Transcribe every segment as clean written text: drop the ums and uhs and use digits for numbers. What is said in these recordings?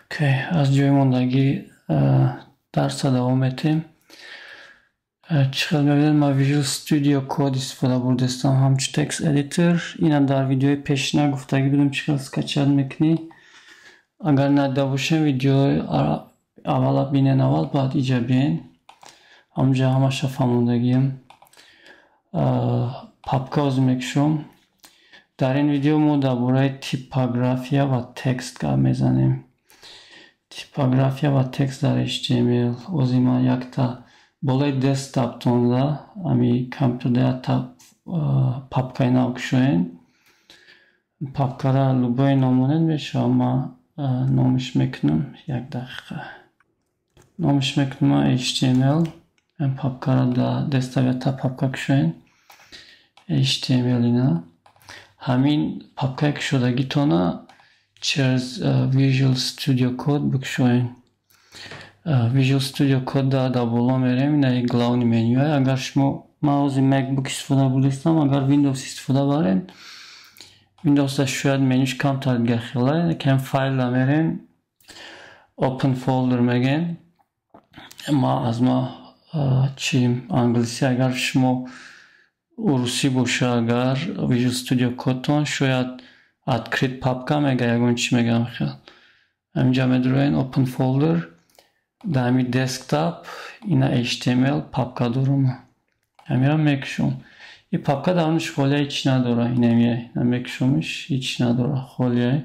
Окей, аз ҷоймондагӣ дарса давом метем. Чӣ хел мебинед, ман Visual Studio Code истифода бурдастам ҳамчун текст editor. Ина дар видеои пешина гуфтагӣ будем чӣ хел скачат мекунӣ. Агар надида бошем, видеои аввала бинен, аввал баъд иҷа биен. Ҳамҷа ҳамаша фаҳмондагиам. Папка оз мекушам. Дар ин видео мо дар бораи типография ва текст гап мезанем. Типография ва текст дар HTML. Ози ман якта болои десктоптонда ами компютера папкаи нав кушоен. Папкара любой номонед мешавад. Ман номиш мекунам. Як дақиқа. Номиш мекунам HTML. Папкара дар десктопта папка кушоен. HTML ина. Ҳамин папкаи кушодагитона через Visual Studio Code бикушоен. Visual Studio Code дар боло мерем, ина главни менюе. Агар шумо ман ози MacBook истифода бурдастам, агар Windows истифода барен, Windows шояд менюш камтар дигахела. Лекин файла мерем, Open Folder меген. Ман аз ма чим англиси, агар шумо руси боша, агар Visual Studio Code тон шояд открит папка мега, ягон чӣ мегам хел. Аминҷа медуроен Open Folder. Дар ҳами десктоп ина HTML папка дорам. Амира мекушам. И папка дарунаш холия ҳеч надора. Инамия мекушамш, ҳеч надора холия.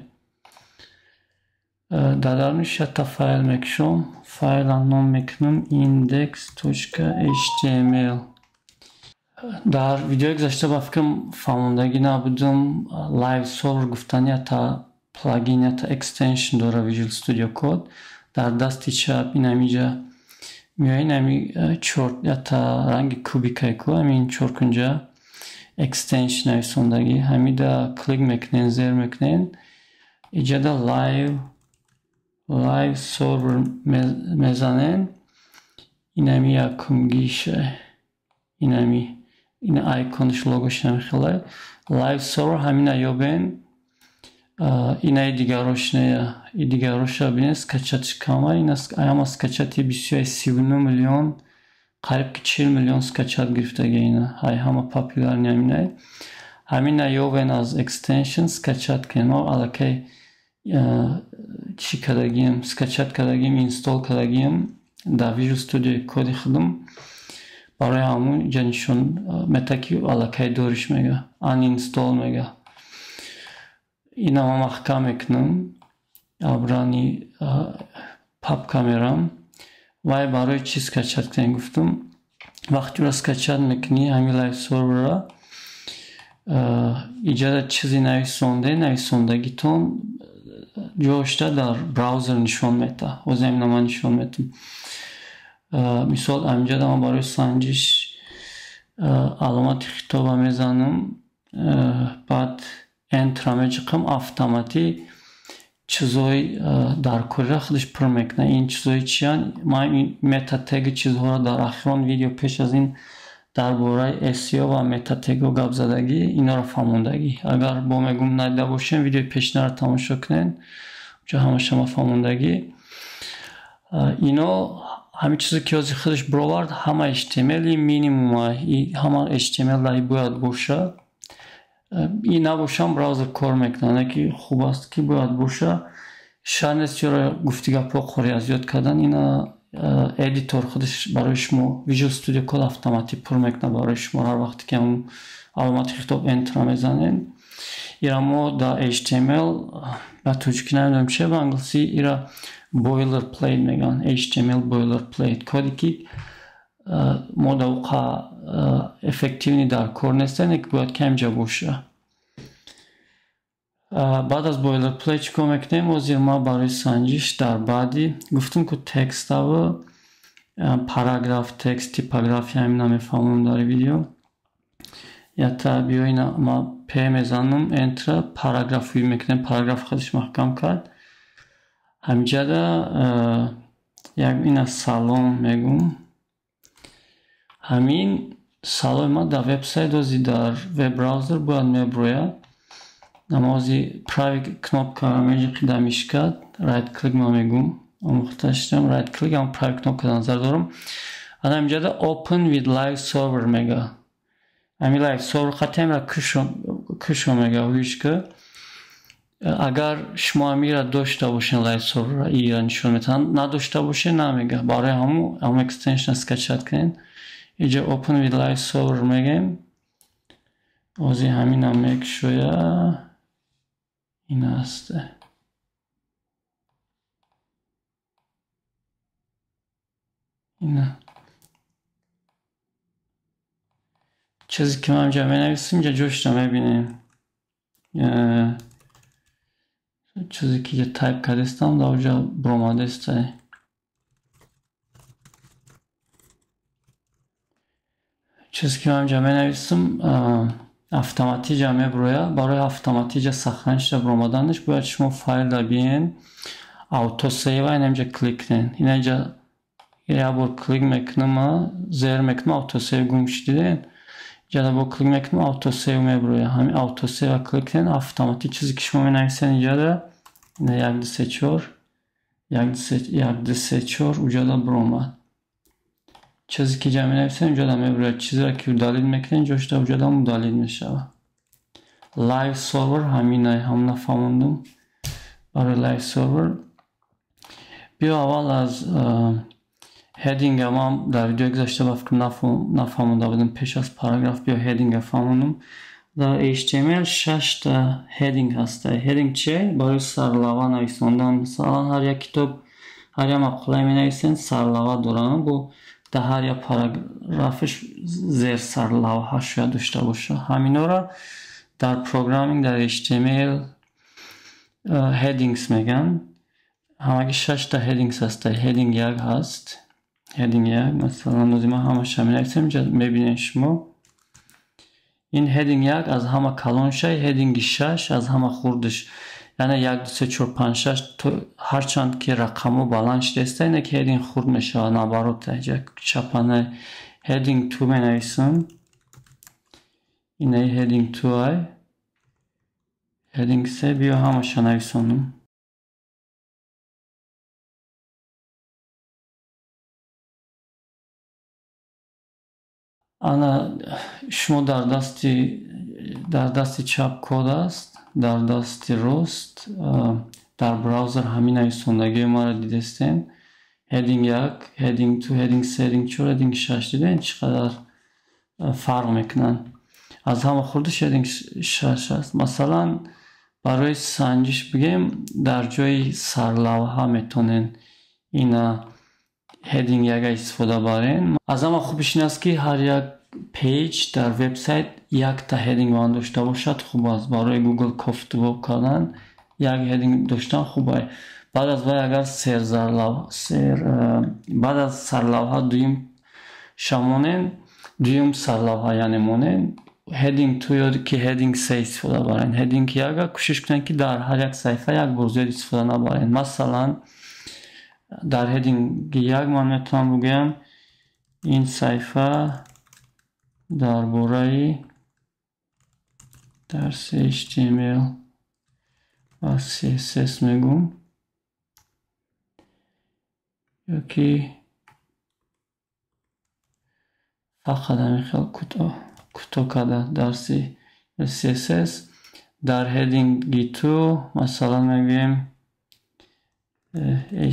Дар дарунаш якта файл мекушам. Файла ном мекунам index.html. дар видеои гузашта ба фикрам фаҳмондагӣ набудам. Live Solver гуфтани якта плагин, якта extension дора Visual Studio Code. Дар дасти чап инамиҷа меоян, ами якта ранги кубикаи ку, амин чоркунҷа extension нависондагӣ. Ҳамида клик мекунен, зер мекунен. Иҷада Live Solver мезанен. Инами якумгиша. Инами ина айкониш, логош намехелай. Live Server ҳамина ёбен. Инаи дигарош нея. И дигароша бинен скачатиш кама. Ина аяма скачати бисёи 39 миллион, қариб ки 40 миллион скачат гирифтаги ина. Ҳай ҳама популярни ҳаминай. Ҳамина ёбен аз extension скачат кен. Алакай чӣ кадагием, скачат кадагием, инстол кадагием дар Visual Studio Code худам. Барои ҳамун ҷа нишон мета ки алакай дориш мега, uninstall мега. Ина ма маҳкам мекунам. Абрани папка мерам. Вай барои чӣ скачат кунем гуфтам. Вақти ра скачат мекунӣ ҳамин Live Server-ра, иҷада чизи нависондагитон ҷошта дар браузер нишон мета. Ози ҳамина ман нишон метам. Мисол амҷада ман барои санҷиш аломати хитоба мезанам. Баъд ентра мечиқам, автоматӣ чизои дар кӯрира худаш пур мекуна. Ин чизои чиян? Ман метатеги чизҳоро дар ахирон видео пеш аз ин дар бораи SEO ва метатего гап задагӣ, иноро фаҳмондагӣ. Агар бо мегум надида бошем, видеои пешинаро тамошо кунен. Ҷо ҳамашама фаҳмондагӣ. Ино ҳамин чизе ки ози худаш бировард, ҳама HTML минимума. Ҳама HTML даҳи бояд боша. И набошам браузер кор мекунад. Ки хуб аст ки бояд боша. Шар нест ёро гуфти гапҳо қори аз ёд кардан. Ина эдитор худаш барои шумо Visual Studio Code автоматик пур мекунад барои шумо. Ҳар вақте ки ҳамун аломати хитоб ентра мезанен. Ира мо дар HTML ба тоҷикӣ намедонам чӣ ба англиси, ира boilerplate меган. HTML boilerplate. Коди ки мо дар воқеъ эффективни дар кор нестен, ки бояд ки ҳамҷа боша. баъд аз boilerplate чӣ кор мекунем? Озир ма барои санҷиш дар баъди гуфтам ки текставу параграф текст типография ҳамина мефаҳмам дар видео. Якта биёина ма п мезанам, ентра, параграф вӣ мекунем. Параграф худаш маҳкам кард. ҳамҷада як ина салом мегум. ҳамин саломи ма дар вебсайт ози дар веб браузер бояд меброяд. намози правый кнопка меҷиқи да мишка right click ма мегум омӯхташтам right click ам правый кнопка назар дорам ана инҷода open with live server мега ами live server қатемра кушо мега вишка агар шумо амира дошта бошен live server ира нишон метаванд надошта бошен намега барои ҳамун extension скачат кунед инҷа open with live server мегем ози ҳаминам мекушоя ин аст ина чизе ки ман инҷа менависам инҷа ҷошта мебинем чизе ки тайп кардистам дар оҷа бромадеста чизе ки ман инҷа менависам автоматиҷа меброя барои автоматиҷа сахранишда бромаданаш бояд шумо файлда биен автосейва ин инҷа клик кунед ин инҷа як бор клик мекунам зер мекунам автосейв гум шудиден инҷа бо клик мекунам автосейв меброя ҳамин автосейва клик кунед автоматик чизе ки шумо менависед инҷада ина 124 уҷада бромад чизе ки ҷа менависед инҷада меброяд чизеро ки удалид мекунед ҷошта уҷада удалид мешавад live server ҳамина ҳамна фаҳмондум барои live server биё аввал аз heading ам дар видеои гузашта ба фикр нафаҳмонда будам пеш аз параграф биё heading фаҳмонам дар html 6 та heading ҳаст heading чие барои сарлава нависондан масалан ҳар як китоб ҳар як мақолае менависен сарлава доранд бо дар ҳар як параграфиш зер сарлавҳа шояд дошта боша ҳаминора дар программинг дар html headings меган ҳамаги 6 та headings ҳаст heading 1 ҳаст heading 1 масалан лозима ҳамаша менависем инҷа мебинед шумо ин heading 1 аз ҳама калонша heading 6 аз ҳама хурдиш яъне 1 2 3 4 5 6 ҳарчанд ки рақаму баланд шудеста ине ки heading хурд мешавад наоборот инҷа чапана heading 2 менависам ина heading 2 ай heading 3 биё ҳамаша нависонам ана шумо дар дасти чап код аст дар дасти рост дар браузер ҳамин нависондагии маро дидестем heading 1 heading 2 heading 3 heading 4 heading 6 дидем чӣ қадар фарқ мекунанд аз ҳама хурдиш heading 6 аст масалан барои санҷиш бигем дар ҷои сарлавҳа метавонен ина heading 1 истифода барен аз ҳама хубиш ин аст ки ҳар як пейҷ дар вебсайт якта heading баҳон дошта бошад хуб аст барои Google кофтубоб кардан як heading доштан хуб аст баъд аз вай агар баъд аз сарлавҳа дуюм шамонен дуюм сарлавҳа яъне монен heading 2 ё ки heading 3 истифода барен heading 1 кӯшиш кунед ки дар ҳар як саҳифа як бор зиёд истифода набарен масалан дар heading 1 ман метавонам бигӯям ин саҳифа дар бораи дарси html ва css мегӯм ё ки фақат ҳамин хел кӯтоҳ карда дарси css дар heading 2 масалан мегӯем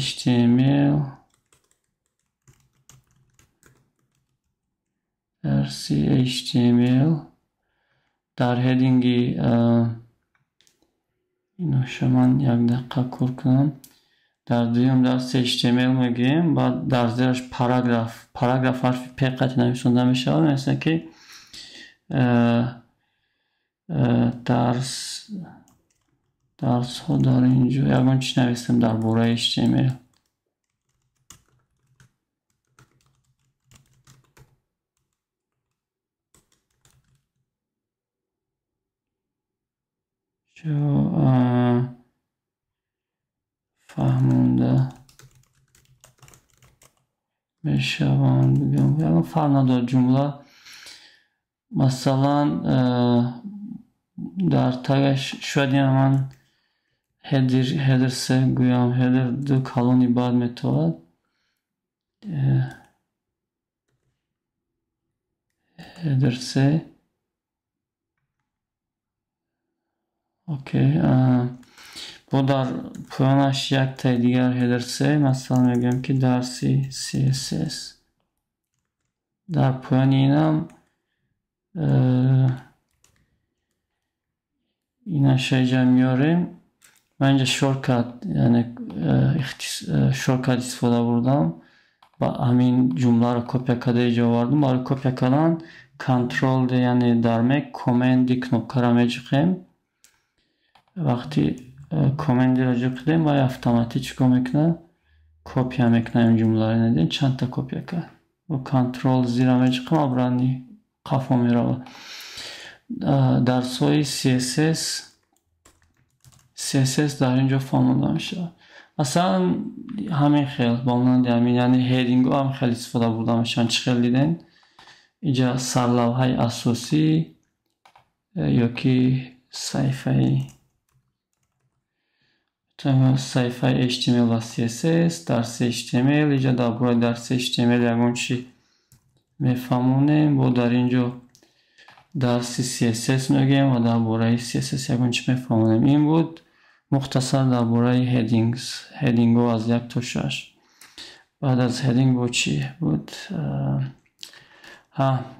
html дарси html дар heading иноша ман як дақиқа кор кунам дар дуюм дарси html мегӯем баъд дар зераш параграф ҳарфи п қати нависонда мешавад места ки дарсҳо дар инҷо ягон чӣ навистем дар бораи html фаҳмонда мешаванд бигӯям ягон фарқ надорад ҷумла масалан در تگش شاید من هدر سه گویم هدر دو کلونی بعد میتواد هدر سه اوکی با در پایانش یک تای دیگر هدر سه مثلا میگم که درسی CSS در پایان اینم اینا شایجا میاریم من اینجا شورکت یعنی شورکت استفاده بردم با همین جمله رو کپی کرده اینجا آوردم برای کپی کردن کنترل یعنی در مک کامند کنوپکه را میچخیم وقتی کامندی را جقیدیم باید اتوماتیک چیکار میکنه کپی هم میکنه این جمله را ندین چند تا کپی کرد و کنترل زیر میچخیم ابرانی قفا میره در سوی CSS در اینجا فهمونده میشه اصلا همین خیلی بامونده همین یعنی هیدینگ هم خیلی استفاده بوده میشن چه خیلی دیدن اینجا سرلوحه اساسی یا که صفحه HTML و CSS درس HTML اینجا در درس HTML یکون چی میفهمونیم و در اینجا درس CSS میگیم و در باره CSS یکون چی میفهمونیم این بود مختصر در باره هیدینگ از 1 تا 6 بعد از هیدینگ بود چی بود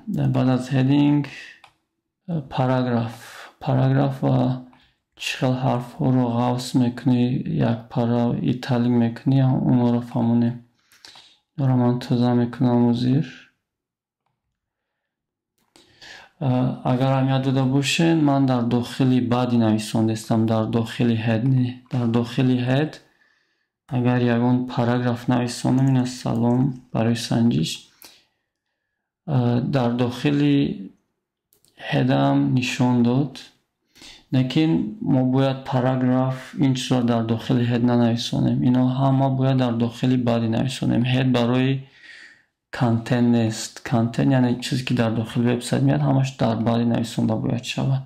بعد از هیدینگ پاراگراف و چخل حرف ها رو غوص میکنی یک پارا ایتالیک میکنی اون رو فهمونیم رو من توضیح میکنم و زیر اگر هم یاد داده باشین من در داخلی بعدی نویسنده استم در داخلی هد نه در داخلی هد اگر یکون پاراگراف نویسندم این از سلام برای سنجش در داخلی هدم نشان داد لیکن ما باید پاراگراف این چیز رو در داخلی هد ننویسونیم اینا همه باید در داخلی بعدی نویسونیم هد برای کانتنت نیست کانتنت یعنی چیزی که در داخل وبسایت میاد همش در بعدی نویسونده باید شود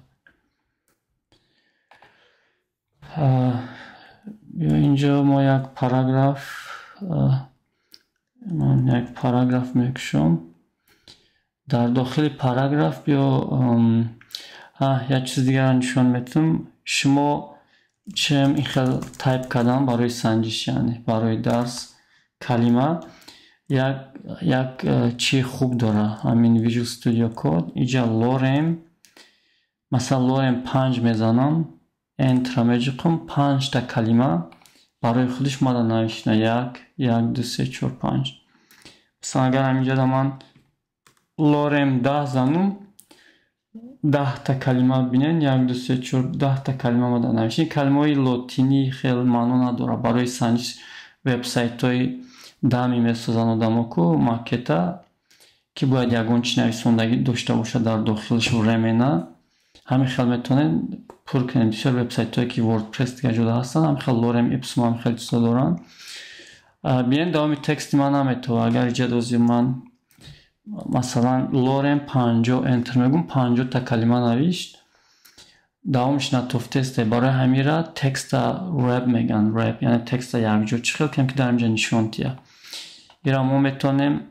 اینجا ما یک پاراگراف میکشم در داخل پاراگراف بیا یک چیز دیگر نشون میتونم شما چم این خیلی تایپ کردم برای سنجش یعنی برای درس کلمه یک چی خوب داره همین ویژوال استودیو کد اینجا لورم مثلا لورم 5 میزنم انتر میجقم 5 تا کلمه برای خودش ماده نوشته 1 2 3 4 5 مثلا اگر همینجا من لورم 10 زنم 10 تا کلمه بینن 1 2 3 4 10 تا کلمه ماده نوشته کلمه های لاتینی خیلی معنی نداره برای سنجش وبسایت های دمی میسازن آدم کو ماکتا که باید یکون چی نویسندگی داشته باشه در داخلش رمینه همین خیلی میتونن پر کنن بسیار وبسایت هایی که وردپرس دیگه جدا هستن همین خیلی لورم اپسوم هم خیلی دوست دارن بیاین دوامی تکستی من نمیتو اگر جدوزی من مثلا لورم 50 انتر میگم 50 تا کلمه نوشت دوامش نتوفته است برای همین را تکست رپ میگن رپ یعنی تکست یک جو چه خیلی کم که در اینجا نشون تیه ایرا ما میتونیم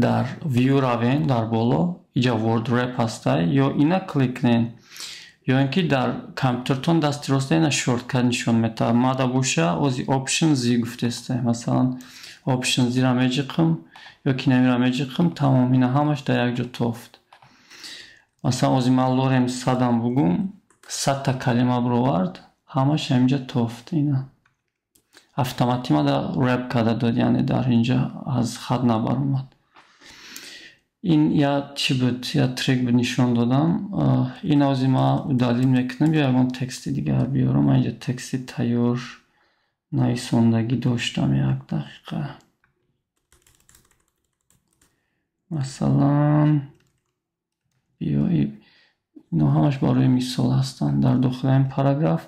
در ویو روین در بالا اینجا ورد رپ هسته یا اینا کلیک کنین یا اینکه در کامپیوترتون دست راسته اینا شورتکت نشون میده ماده باشه از اپشن زی گفته است مثلا اپشن زی را میجقم یا که نمی را میجقم تمام اینا همش در یک جا توفت مثلا از من لورم 100 بگم 100 تا کلمه برآورد همش همینجا توفت اینا اتوماتیک ما در رپ کرده داد یعنی در اینجا از خط نبر اومد این یا چی بود یا تریک بود نشون دادم این از ما دلیل میکنم یا اون تکستی دیگه بیارم من اینجا تکستی تیار نویسندگی داشتم 1 دقیقه مثلا بیا اینا همش برای مثال هستن در داخل این پاراگراف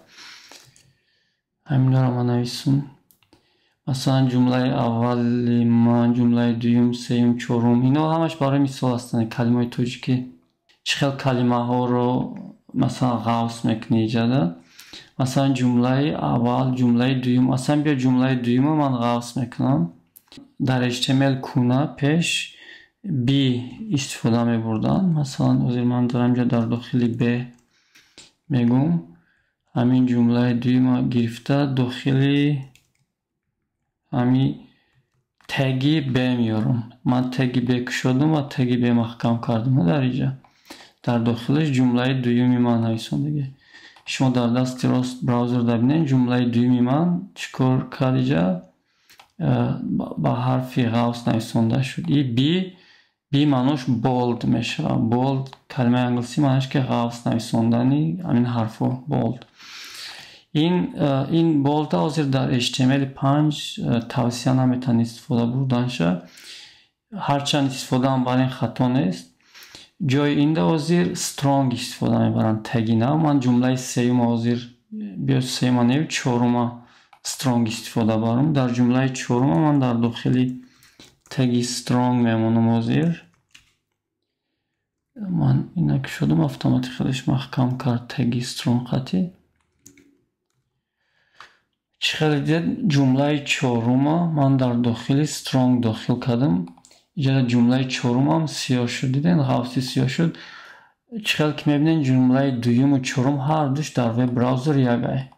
همین رو ما نویسم مثلا جمله اولی من جمله دوم سوم چهارم اینا همش برای مثال هستن کلمه توجی که چه کلمه ها رو مثلا غوص میکنی ایجاده مثلا جمله اول جمله دوم مثلا بیا جمله دوم من غوص میکنم در HTML کنه پیش بی استفاده میبردن مثلا اوزیر من دارم جا در داخلی ب میگم همین جمله دوم گرفته داخلی همین تگی ب میارم من تگی ب کشیدم و تگی ب محکم کردم در اینجا در داخلش جمله دومی من نویسندگی شما در دست راست براوزر ببینید جمله دومی من چیکار کرد اینجا با حرف غوص نویسنده شد این بی معناش بولد میشه بولد کلمه انگلیسی معناش که غوص نویسندنی همین حرفو بولد این بولد حاضر در HTML5 توصیه نمیتونید استفاده بردنشه هرچند استفاده هم برای این خطا نیست جای اینده حاضر strong استفاده میبرن تگی نه من جمله سیوم حاضر بیا سیوم نیو چهارم strong استفاده برم در جمله چهارم من در داخلی تگی strong میمونم حاضر من اینا که شدم اتوماتیک خودش محکم کرد تگی strong خطی چخیلی دید جمله چهارم من در داخلی strong داخل کردم اینجا جمله چهارم هم سیاه شد دیدین غوصی سیاه شد چخیلی که میبینین جمله دویم و چهارم هر دوش در وب براوزر یگه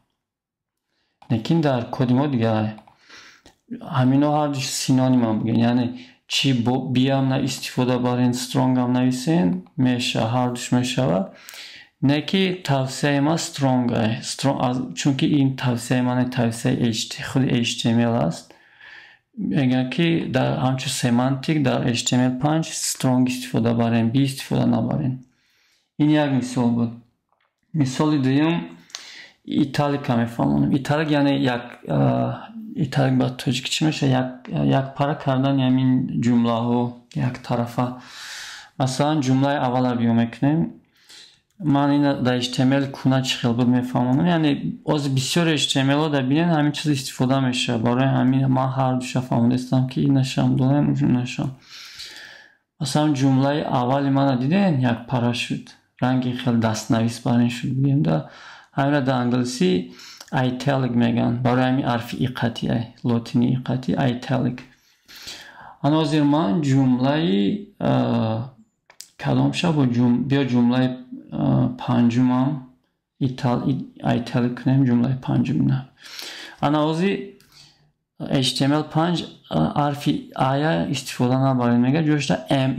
لیکن در کد ما دیگه همینو هر دوش سینونیم هم بگن یعنی چی بی هم نه استفاده برین strong هم نویسین میشه هر دوش میشه نه که توصیه ما strong چون که این توصیه من توصیه خود HTML است میگن که در همچون سمانتیک در HTML5 strong استفاده برین بی استفاده نبرین این یک مثال بود مثال دویم ایتالیک هم میفهمونم ایتالیک یعنی یک ایتالیک با توجیک چی میشه یک پاره کردن همین جمله ها یک طرفه مثلا جمله اول بیو میکنیم من این در HTML کنه چی خیلی بود میفهمونم یعنی از بسیار HTML ها در بینین همین چیز استفاده میشه برای همین من هر دوشه فهمونده استم که این نشم دونم اون نشم مثلا جمله اول من دیدین یک پاره شد رنگی خیلی دست نویس برین شد بگیم در همین در انگلیسی ایتالیک میگن برای همین حرف ایقاتی لاتینی ایقاتی ایتالیک انوازیر من جمله کدام شد بیا جمله پنجم هم ایتالیک کنیم جمله پنجم نه انوازی HTML5 حرفی آیا استفاده نبارین میگه جوشتا ام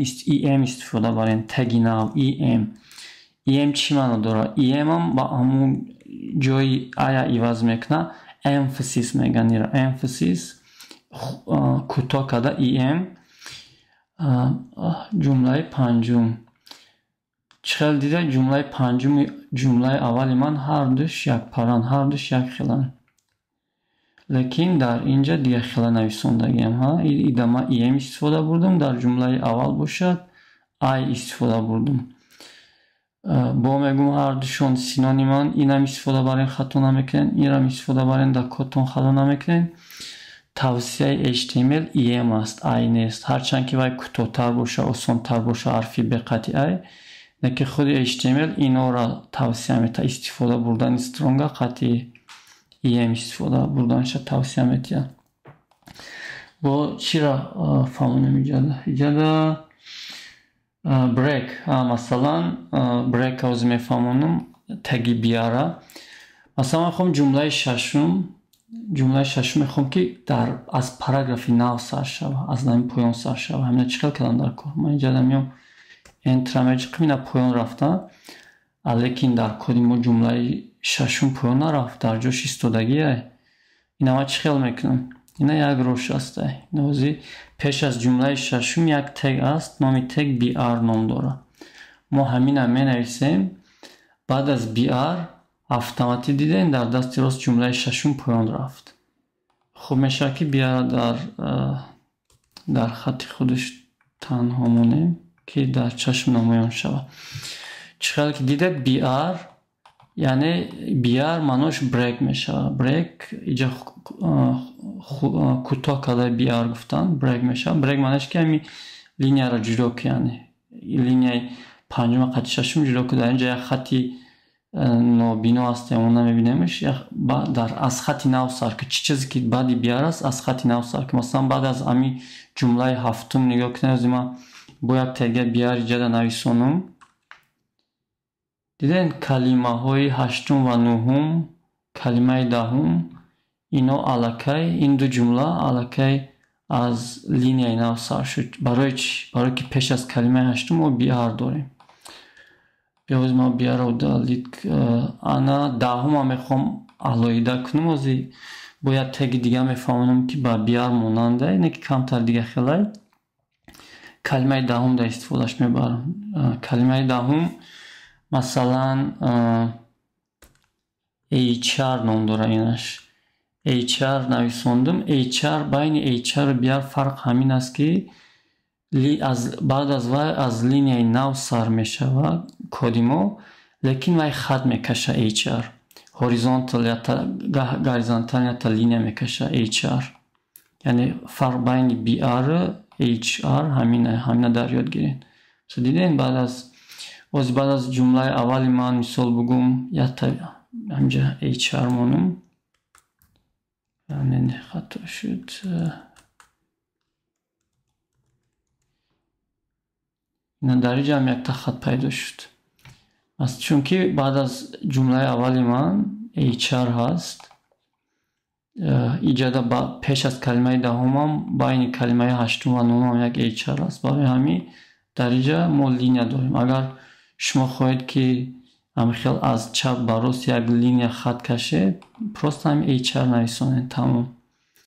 استفاده بارین تگی ناو ام چی معنی داره ام هم با همون جای آیا ایواز میکنه emphasis میگن emphasis کوتاه کده ام جمله پنجم چخیل دیده جمله پنجم جمله اولی من هر دوش یک پران هر دوش یک خیلن لیکن در اینجا دیگه خیلی نویسندگیم ها ایده ما ام استفاده بردم در جمله اول باشد آی استفاده بردم با میگم هر دوشون سینونیمان این هم استفاده برین خطا نمیکنین این هم استفاده برین در کدتون خطا نمیکنین توصیه HTML ام است آی نیست هرچند که باید کوتاه‌تر باشه آسان‌تر باشه حرفی به قطعی نه که خود HTML اینا را توصیه میته استفاده بردن استرونگ قطعی ام استفاده بردنش توصیه میته با چی را فهمونم ایجاده بریک مثلا بریک از میفهمونم تگی بیاره مثلا میخوام جمله ششم میخوام که از پاراگرافی نو سر شوه از نمی پایان سر شوه همینه چیکار کردم در کار من اینجا دمیام انترمج قیمه پایان رفته لیکن در کدی ما جمله ششم پایان نرفت در جاش استودگیه اینا ما چی خیال میکنم اینا یک روش است نوزی پیش از جمله ششم یک تگ است نامی تگ بی آر نام داره ما همین هم می نویسیم بعد از بی آر اتوماتیک دیدین در دست راست جمله ششم پایان رفت خب میشه که بی آر در خط خودش تنها مونیم که در چشم نمایان شود چخیلی که دیده بی آر یعنی بی آر منوش بریک میشه بریک اینجا کوتاه کده بی آر گفتن بریک میشه بریک منوش که همی لینیا را جلو که یعنی لینیای پنجم خط ششم جلو که در اینجا یک خطی нобино ҳастем он намебинемш. Дар аз хати нав сар ки чӣ чизе ки баъди биёр аст аз хати нав сар ки масалан баъд аз ҳамин ҷумлаи ҳафтум нигоҳ кунед ман бояд тега биёр иҷада нависонам. диден калимаҳои ҳаштум ва нӯҳум, калимаи даҳум ино аллакай ин ду ҷумла аллакай аз линияи нав сар шуд. Барои чӣ? Барое ки пеш аз калимаи ҳаштум мо биар дорем. биёз ма биарро далид ана даҳума мехоҳам алоҳида кунам. ози бояд теги дига мефаҳмонам ки ба биар монанда ине ки камтар дига хелай калимаи даҳум да истифодаш мебарам. калимаи даҳум масалан HR ном дора инаш. HR нависондам. HR байни HR ва биар фарқ ҳамин аст ки баъд аз вай аз линияи нав сар мешавад коди мо, лекин вай хат мекаша HR. Horizontal ya ta liniya mekasha HR. Yani farq bayni BR HR hamina dar yod girin. So didin ba'd az jumlai avvali man misol bugum ya ta hamja HR monum. Yani xato shud. ина дар ҷам якта хат пайдо шуд. чунки баъд аз ҷумлаи аввали ман HR ҳаст, иҷада пеш аз калимаи даҳумам байни калимаи ҳаштум ва нӯҳумам як HR ҳаст. барои ҳамин дар инҷа мо линия дорем. агар шумо хоҳед ки ҳамихел аз чап ба рост як линия хат кашед, просто ҳамин HR нависонед. тамом.